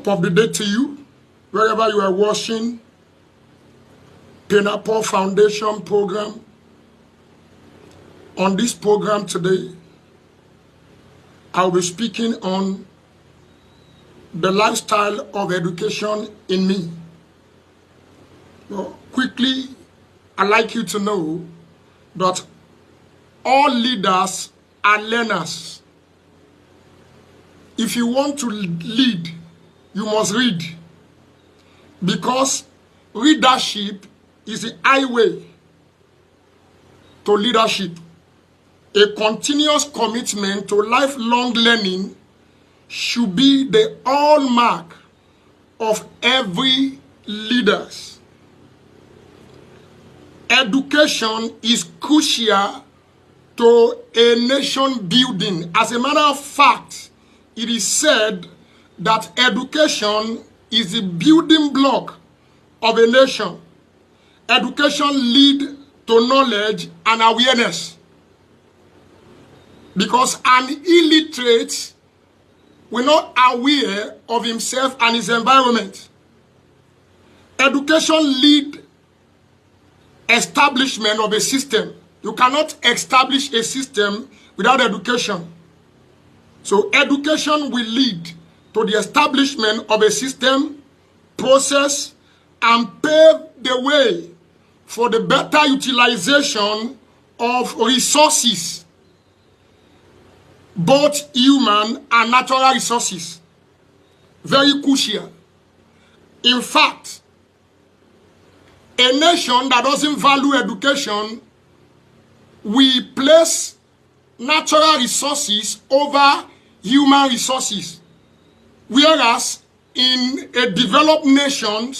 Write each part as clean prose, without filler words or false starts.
top of the day to you, wherever you are watching Pineapple Foundation program. On this program today, I'll be speaking on the lifestyle of education in me. Well, quickly, I'd like you to know that all leaders are learners. If you want to lead, you must read, because readership is the highway to leadership. A continuous commitment to lifelong learning should be the hallmark of every leader. Education is crucial to a nation building. As a matter of fact, it is said that education is the building block of a nation. Education leads to knowledge and awareness. Because an illiterate will not aware of himself and his environment. Education leads establishment of a system. You cannot establish a system without education. So education will lead to the establishment of a system, process, and pave the way for the better utilization of resources, both human and natural resources. Very crucial. In fact, a nation that doesn't value education will place natural resources over human resources. Whereas in a developed nation,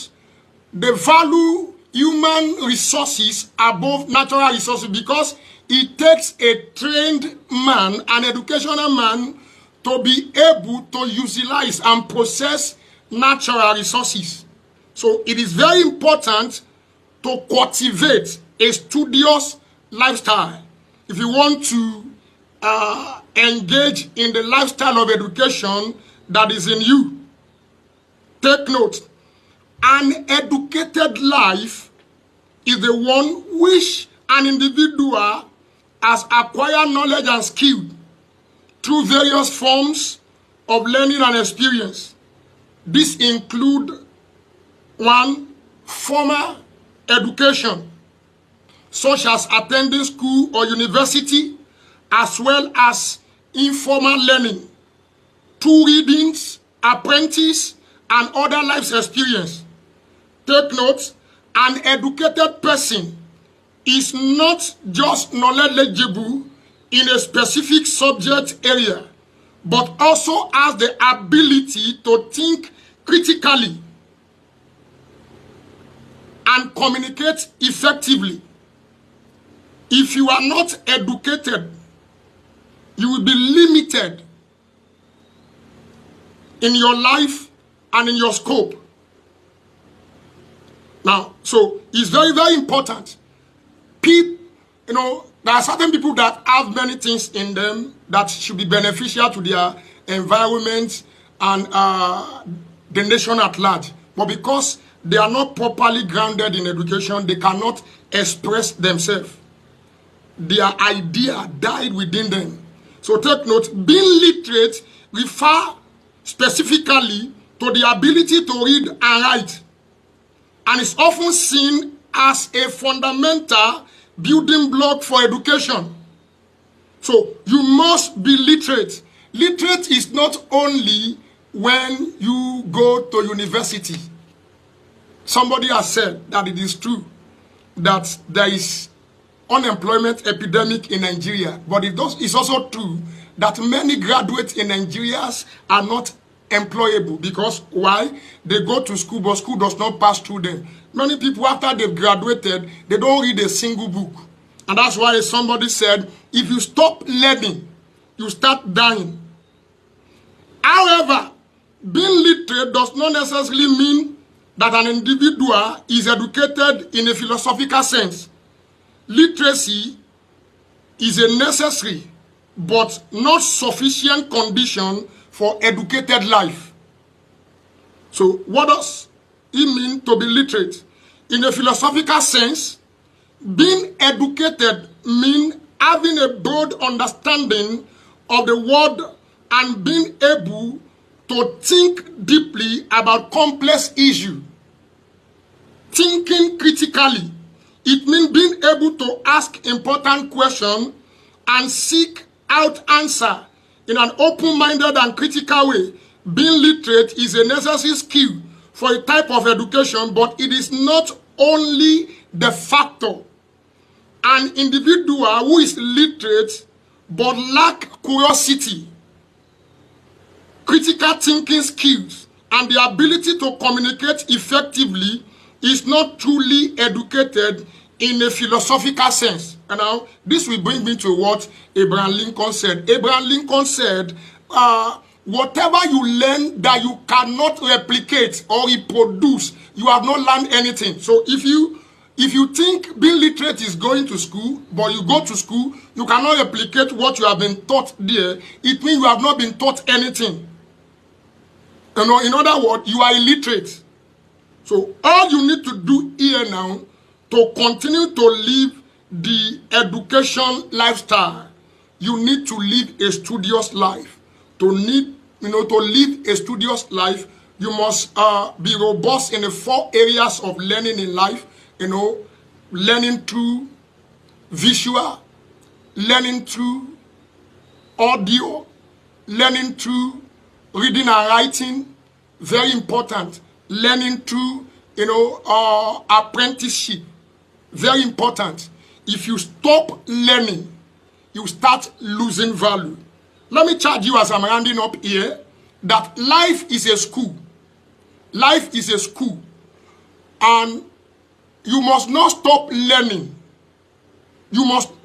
they value human resources above natural resources, because it takes a trained man, an educational man, to be able to utilize and process natural resources. So it is very important to cultivate a studious lifestyle. If you want to engage in the lifestyle of education that is in you, take note. An educated life is the one which an individual has acquired knowledge and skill through various forms of learning and experience. This include 1, formal education, such as attending school or university, as well as informal learning, 2, readings, apprentice, and other life experience. Take note, an educated person is not just knowledgeable in a specific subject area, but also has the ability to think critically and communicate effectively. If you are not educated, you will be limited in your life and in your scope. Now, so it's very, very important. People, there are certain people that have many things in them that should be beneficial to their environment and the nation at large. But because they are not properly grounded in education, they cannot express themselves. Their idea died within them. So take note, being literate refers specifically to the ability to read and write, and is often seen as a fundamental building block for education. So you must be literate. Literate is not only when you go to university. Somebody has said that it is true that there is unemployment epidemic in Nigeria, but it's also true that many graduates in Nigeria are not employable. Because why? They go to school, but school does not pass through them. Many people, after they've graduated, they don't read a single book. And that's why somebody said, if you stop learning, you start dying. However, being literate does not necessarily mean that an individual is educated in a philosophical sense. Literacy is a necessary but not sufficient condition for educated life. So what does it mean to be literate? In a philosophical sense, being educated means having a broad understanding of the world and being able to think deeply about complex issues. Thinking critically, it means being able to ask important questions and seek out answers in an open-minded and critical way. Being literate is a necessary skill for a type of education, but it is not only the factor. An individual who is literate but lacks curiosity, critical thinking skills, and the ability to communicate effectively is not truly educated in a philosophical sense. And now, this will bring me to what Abraham Lincoln said. Abraham Lincoln said, whatever you learn that you cannot replicate or reproduce, you have not learned anything. So if you think being literate is going to school, but you go to school, you cannot replicate what you have been taught there, it means you have not been taught anything. You know, in other words, you are illiterate. So all you need to do here now to continue to live the education lifestyle, you need to live a studious life. To live a studious life, you must be robust in the 4 areas of learning in life. Learning through visual, learning through audio, learning through reading and writing, very important. Learning through, apprenticeship, very important. If you stop learning, you start losing value. Let me charge you as I'm rounding up here that life is a school. Life is a school. And you must not stop learning.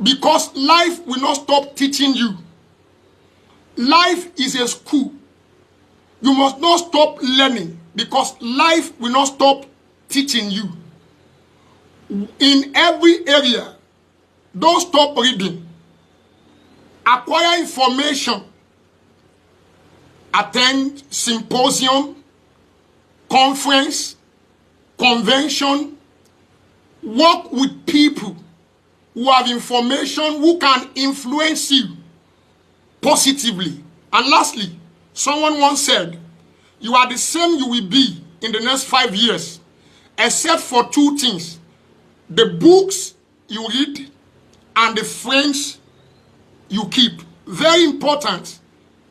Because life will not stop teaching you. Life is a school. You must not stop learning because life will not stop teaching you. In every area, don't stop reading. Acquire information. Attend symposium, conference, convention. Work with people who have information who can influence you positively. And lastly, someone once said, you are the same you will be in the next 5 years, except for 2 things. The books you read and the friends you keep. Very important.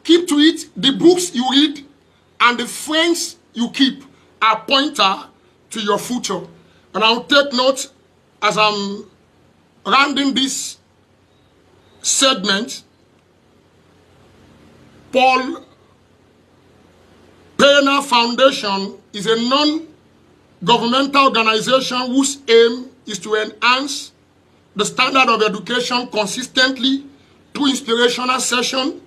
Keep to it. The books you read and the friends you keep are pointer to your future. And I'll take note as I'm rounding this segment. Paul Payner Foundation is a non-governmental organization whose aim is to enhance the standard of education consistently through inspirational sessions,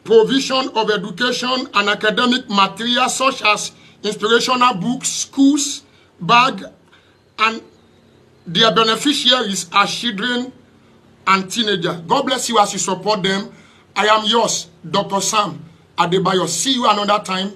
provision of education and academic materials such as inspirational books, schools, bag, and their beneficiaries are children and teenagers. God bless you as you support them. I am yours, Dr. Sam Adebayo. See you another time.